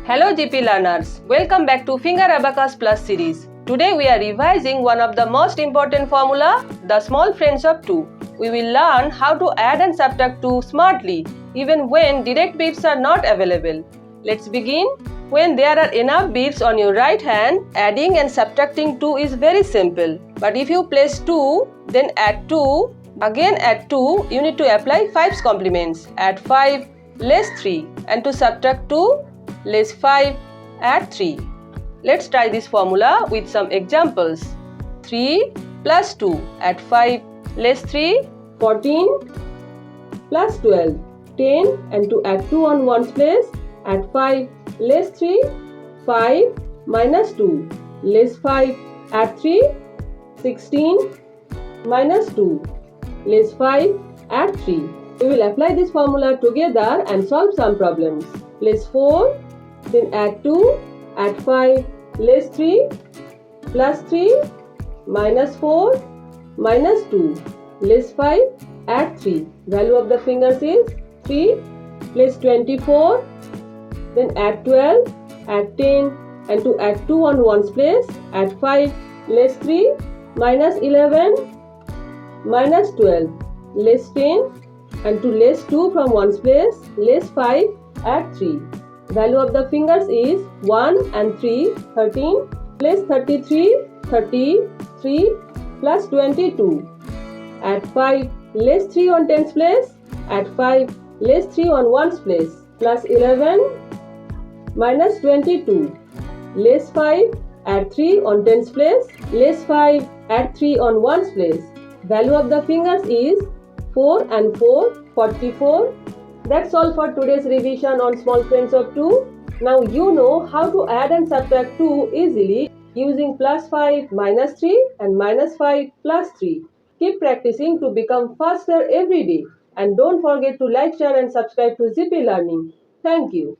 Hello Zippy learners, welcome back to Finger Abacus Plus series. Today we are revising one of the most important formula, the small friends of 2. We will learn how to add and subtract 2 smartly, even when direct bits are not available. Let's begin. When there are enough bits on your right hand, adding and subtracting 2 is very simple. But if you place 2, then add 2, again add 2, you need to apply 5's complements. Add 5, less 3, and to subtract 2, less 5, add 3. Let's try this formula with some examples. 3 plus 2, add 5, less 3, 14, plus 12, 10, and to add 2 on one's place, add 5, less 3, 5, minus 2, less 5, add 3, 16, minus 2, less 5, add 3. We will apply this formula together and solve some problems. Less 4, then add 2, add 5, less 3, plus 3, minus 4, minus 2, less 5, add 3. Value of the fingers is 3, less 24, then add 12, add 10, and to add 2 on one's place, add 5, less 3, minus 11, minus 12, less 10, and to less 2 from one's place, less 5, add 3. Value of the fingers is 1 and 3, 13, less 33, 33, plus 22. Add 5, less 3 on 10's place, add 5, less 3 on 1's place, plus 11, minus 22. Less 5, add 3 on 10's place, less 5, add 3 on 1's place. Value of the fingers is 4 and 4, 44. That's all for today's revision on small friends of 2. Now you know how to add and subtract 2 easily using plus 5 minus 3 and minus 5 plus 3. Keep practicing to become faster every day. And don't forget to like, share and subscribe to Zippy Learning. Thank you.